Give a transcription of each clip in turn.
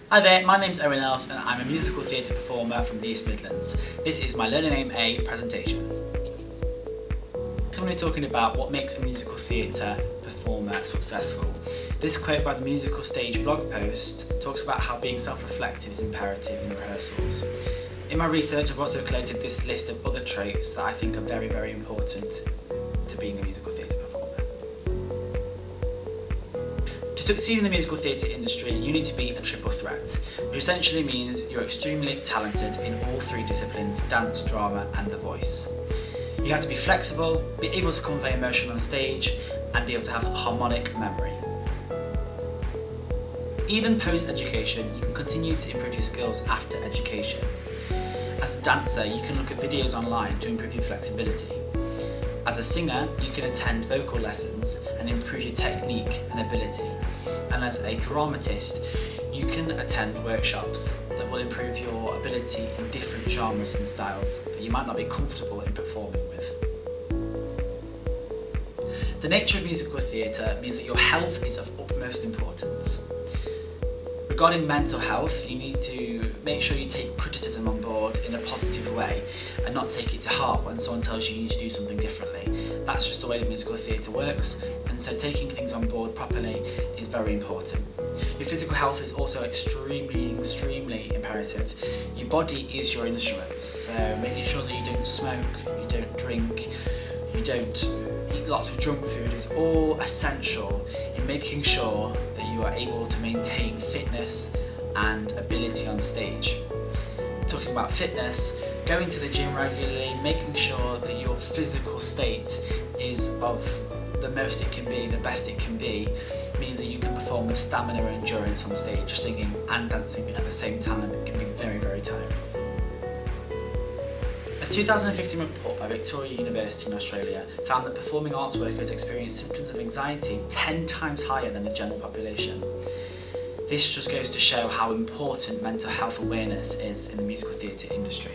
Hi there, my name's Owen and I'm a musical theatre performer from the East Midlands. This is my Learning Aim A presentation. I'm going to be talking about what makes a musical theatre performer successful. This quote by the Musical Stage blog post talks about how being self-reflective is imperative in rehearsals. In my research, I've also collated this list of other traits that I think are very, very important to being a musical theatre performer. To succeed in the musical theatre industry, you need to be a triple threat, which essentially means you're extremely talented in all three disciplines: dance, drama and the voice. You have to be flexible, be able to convey emotion on stage and be able to have harmonic memory. Even post-education, you can continue to improve your skills after education. As a dancer, you can look at videos online to improve your flexibility. As a singer, you can attend vocal lessons and improve your technique and ability. And as a dramatist, you can attend workshops that will improve your ability in different genres and styles that you might not be comfortable in performing with. The nature of musical theatre means that your health is of utmost importance. Regarding mental health, you need to make sure you take criticism on board in a positive way and not take it to heart when someone tells you need to do something differently. That's just the way that musical theatre works, and so taking things on board properly is very important. Your physical health is also extremely imperative. Your body is your instrument, so making sure that you don't smoke, you don't drink, you don't eat lots of junk food is all essential in making sure that you are able to maintain fitness and ability on stage. Talking about fitness, going to the gym regularly, making sure that your physical state is of the most it can be, the best it can be, means that you can perform with stamina and endurance on stage, singing and dancing at the same time. It can be very, very tiring. A 2015 report by Victoria University in Australia found that performing arts workers experience symptoms of anxiety 10 times higher than the general population. This just goes to show how important mental health awareness is in the musical theatre industry.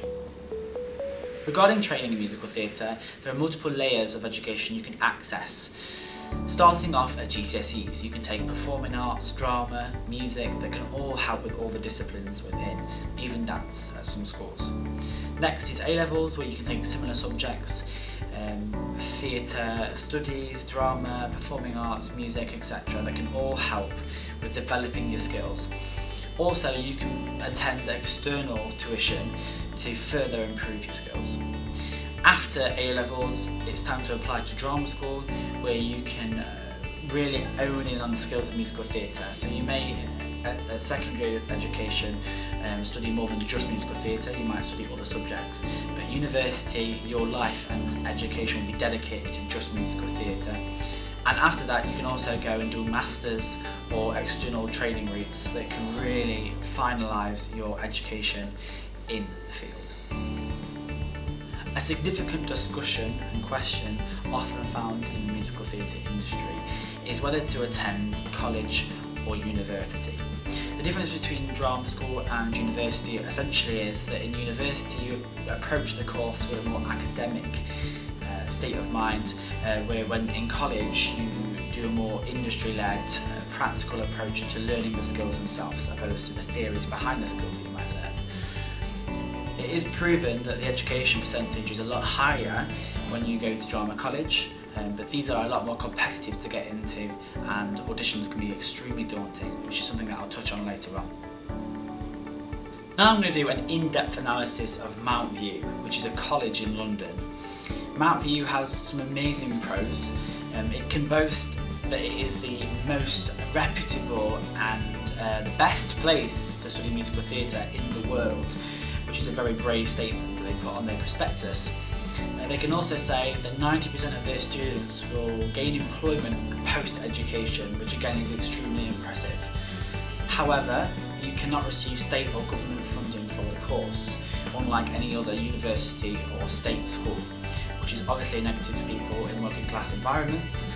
Regarding training in musical theatre, there are multiple layers of education you can access. Starting off at GCSEs, you can take performing arts, drama, music that can all help with all the disciplines within, even dance at some schools. Next is A-levels, where you can take similar subjects, theatre studies, drama, performing arts, music, etc. that can all help with developing your skills. Also, you can attend external tuition to further improve your skills. After A-levels, it's time to apply to drama school, where you can really own in on the skills of musical theatre. So you may, at secondary education, study more than just musical theatre. You might study other subjects, but at university, your life and education will be dedicated to just musical theatre. And after that, you can also go and do masters or external training routes that can really finalise your education in the field. A significant discussion and question often found in the musical theatre industry is whether to attend college or university. The difference between drama school and university essentially is that in university you approach the course with a more academic state of mind, where when in college you do a more industry-led, practical approach to learning the skills themselves, as opposed to the theories behind the skills that you might learn. It is proven that the education percentage is a lot higher when you go to drama college, but these are a lot more competitive to get into, and auditions can be extremely daunting, which is something that I'll touch on later on. Now I'm going to do an in-depth analysis of Mount View, which is a college in London. Mount View has some amazing pros. It can boast that it is the most reputable and the best place to study musical theatre in the world, which is a very brave statement that they put on their prospectus. They can also say that 90% of their students will gain employment post-education, which again is extremely impressive. However, you cannot receive state or government funding for the course, unlike any other university or state school, which is obviously a negative for people in working class environments.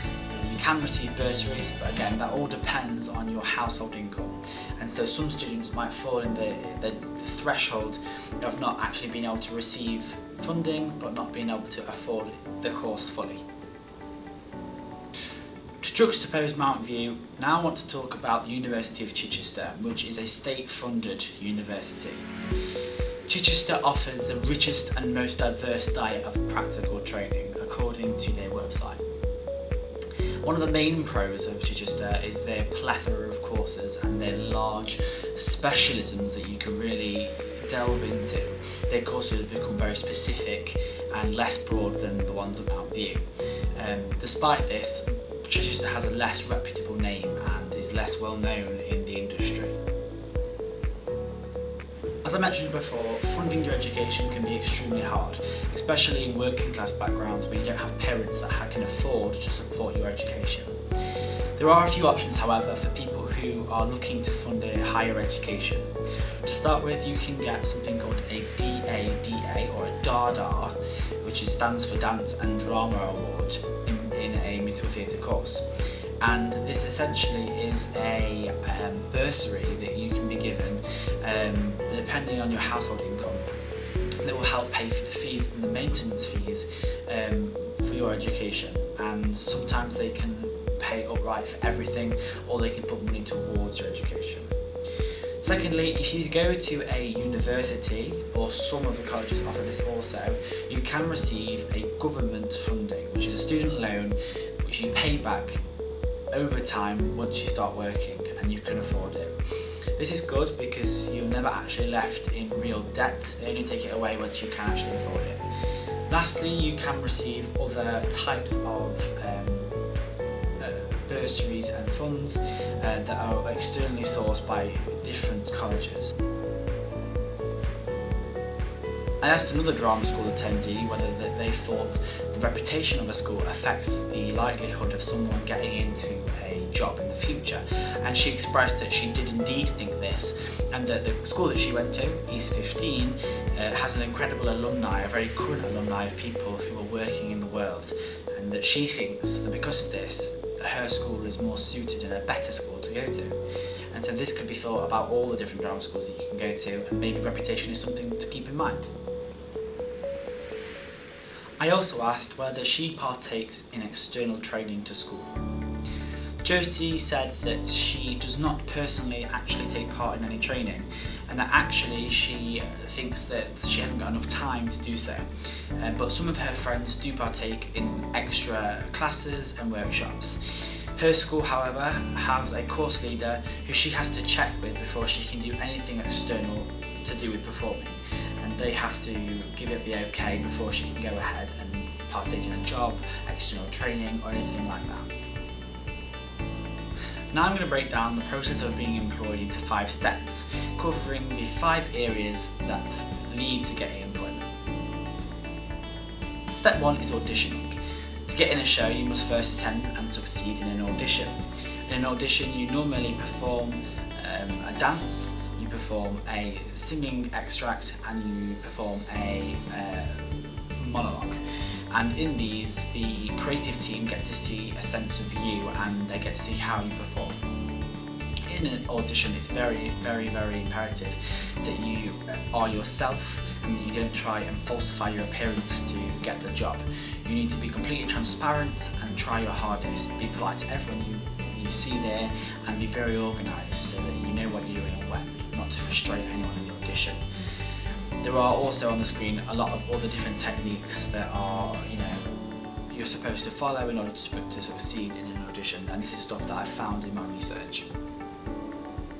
You can receive bursaries, but again, that all depends on your household income. And so some students might fall in the threshold of not actually being able to receive funding, but not being able to afford the course fully. To juxtapose Mount View, now I want to talk about the University of Chichester, which is a state-funded university. Chichester offers the richest and most diverse diet of practical training, according to their website. One of the main pros of Chichester is their plethora of courses and their large specialisms that you can really delve into. Their courses have become very specific and less broad than the ones at Mount View. Despite this, Chichester has a less reputable name and is less well known in the industry. As I mentioned before, funding your education can be extremely hard, especially in working class backgrounds where you don't have parents that can afford to support your education. There are a few options, however, for people who are looking to fund their higher education. To start with, you can get something called a DADA or a DADA, which stands for Dance and Drama Award in a musical theatre course. And this essentially is a bursary that you can be given depending on your household income that will help pay for the fees and the maintenance fees for your education, and sometimes they can pay outright for everything or they can put money towards your education. Secondly, if you go to a university, or some of the colleges offer this also, you can receive a government funding, which is a student loan which you pay back over time once you start working and you can afford it. This is good because you're never actually left in real debt. They only take it away once you can actually afford it. Lastly, you can receive other types of bursaries and funds that are externally sourced by different colleges. I asked another drama school attendee whether they thought the reputation of a school affects the likelihood of someone getting into a job in the future, and she expressed that she did indeed think this, and that the school that she went to, East 15, has an incredible alumni, a very current alumni of people who are working in the world, and that she thinks that because of this, her school is more suited and a better school to go to. And so this could be thought about all the different drama schools that you can go to, and maybe reputation is something to keep in mind. I also asked whether she partakes in external training to school. Josie said that she does not personally actually take part in any training, and that actually she thinks that she hasn't got enough time to do so. But some of her friends do partake in extra classes and workshops. Her school, however, has a course leader who she has to check with before she can do anything external to do with performing, and they have to give it the okay before she can go ahead and partake in a job, external training or anything like that. Now I'm going to break down the process of being employed into 5 steps, covering the 5 areas that lead to getting employment. Step 1 is auditioning. To get in a show, you must first attend and succeed in an audition. In an audition, you normally perform a dance, you perform a singing extract, and you perform a monologue. And in these, the creative team get to see a sense of you and they get to see how you perform. In an audition, it's very, very, very imperative that you are yourself and that you don't try and falsify your appearance to get the job. You need to be completely transparent and try your hardest. Be polite to everyone you see there and be very organised so that you know what you're doing and when, not to frustrate anyone in the audition. There are also on the screen a lot of other different techniques that are, you're supposed to follow in order to succeed in an audition, and this is stuff that I found in my research.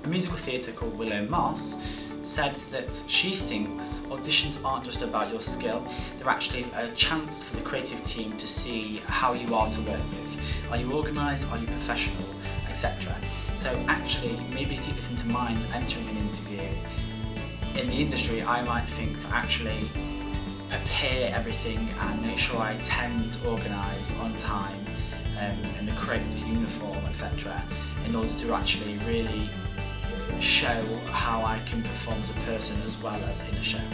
A musical theatre called Willow Moss said that she thinks auditions aren't just about your skill, they're actually a chance for the creative team to see how you are to work with. Are you organised, are you professional, etc. So actually, maybe take this into mind entering an interview. In the industry, I might think to actually prepare everything and make sure I attend organised on time in the correct uniform, etc. in order to actually really show how I can perform as a person as well as in a show.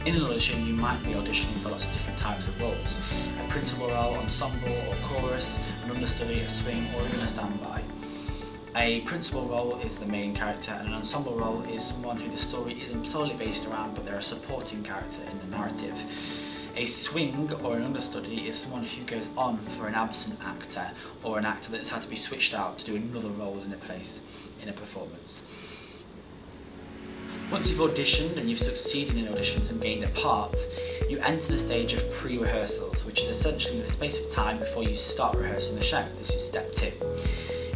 In an audition, you might be auditioning for lots of different types of roles. A principal role, ensemble or chorus, an understudy, a swing or even a standby. A principal role is the main character, and an ensemble role is someone who the story isn't solely based around, but they're a supporting character in the narrative. A swing or an understudy is someone who goes on for an absent actor or an actor that's had to be switched out to do another role in a place in a performance. Once you've auditioned and you've succeeded in auditions and gained a part, you enter the stage of pre-rehearsals, which is essentially the space of time before you start rehearsing the show. This is step 2.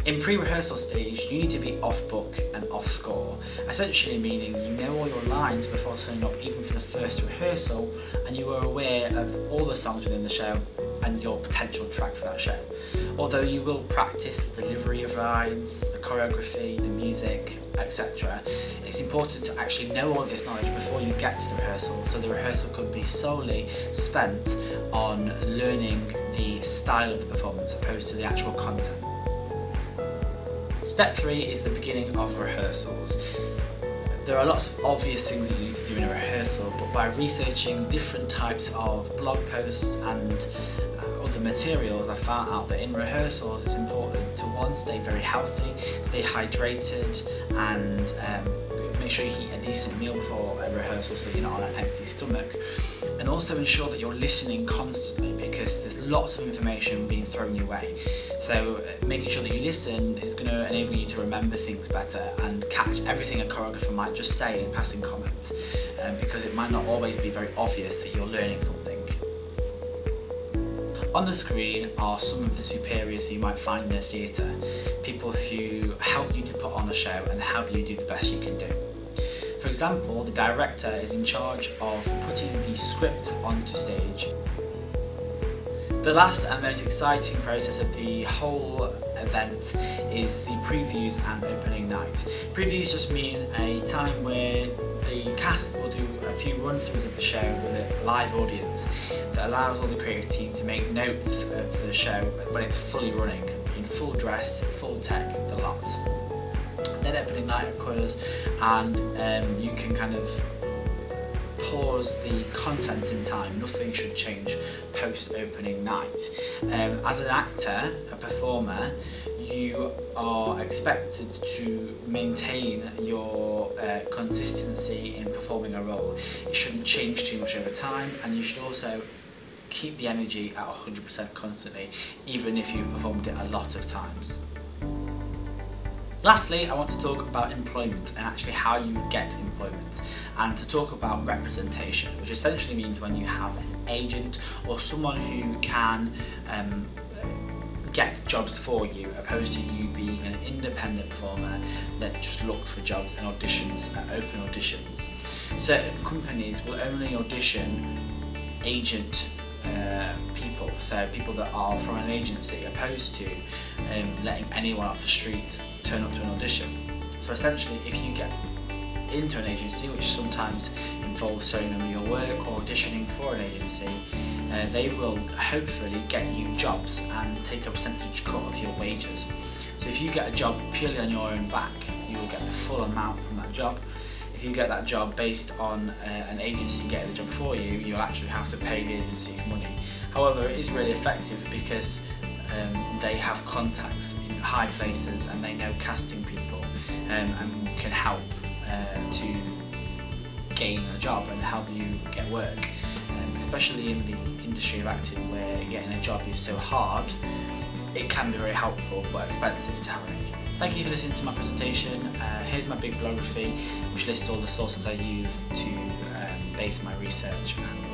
In pre-rehearsal stage, you need to be off-book and off-score, essentially meaning you know all your lines before turning up even for the first rehearsal, and you are aware of all the songs within the show and your potential track for that show. Although you will practice the delivery of lines, the choreography, the music, etc., it's important to actually know all this knowledge before you get to the rehearsal, so the rehearsal could be solely spent on learning the style of the performance opposed to the actual content. Step 3 is the beginning of rehearsals. There are lots of obvious things that you need to do in a rehearsal, but by researching different types of blog posts and other materials, I found out that in rehearsals it's important to, one, stay very healthy, stay hydrated, and make sure you eat a decent meal before a rehearsal so that you're not on an empty stomach, and also ensure that you're listening constantly because there's lots of information being thrown your way. So making sure that you listen is going to enable you to remember things better and catch everything a choreographer might just say in passing comment, because it might not always be very obvious that you're learning something. On the screen are some of the superiors you might find in a theatre, people who help you to put on a show and help you do the best you can do. For example, the director is in charge of putting the script onto stage. The last and most exciting process of the whole event is the previews and opening night. Previews just mean a time where the cast will do a few run-throughs of the show with a live audience that allows all the creative team to make notes of the show when it's fully running, in full dress, full tech, the lot. Then opening night occurs, and you can kind of pause the content in time. Nothing should change post opening night. As an actor, a performer, you are expected to maintain your consistency in performing a role. It shouldn't change too much over time, and you should also keep the energy at 100% constantly, even if you've performed it a lot of times. Lastly, I want to talk about employment and actually how you get employment, and to talk about representation, which essentially means when you have an agent or someone who can get jobs for you, opposed to you being an independent performer that just looks for jobs and auditions at open auditions. Certain companies will only audition agent people, so people that are from an agency, opposed to letting anyone off the street turn up to an audition. So essentially, if you get into an agency, which sometimes involves showing them your work or auditioning for an agency, they will hopefully get you jobs and take a percentage cut of your wages. So if you get a job purely on your own back, you will get the full amount from that job. If you get that job based on an agency getting the job for you, you'll actually have to pay the agency money. However, it is really effective because they have contacts in high places and they know casting people and can help to gain a job and help you get work. Especially in the industry of acting, where getting a job is so hard, it can be very helpful but expensive to have an agent. Thank you for listening to my presentation. Here's my big bibliography, which lists all the sources I use to base my research and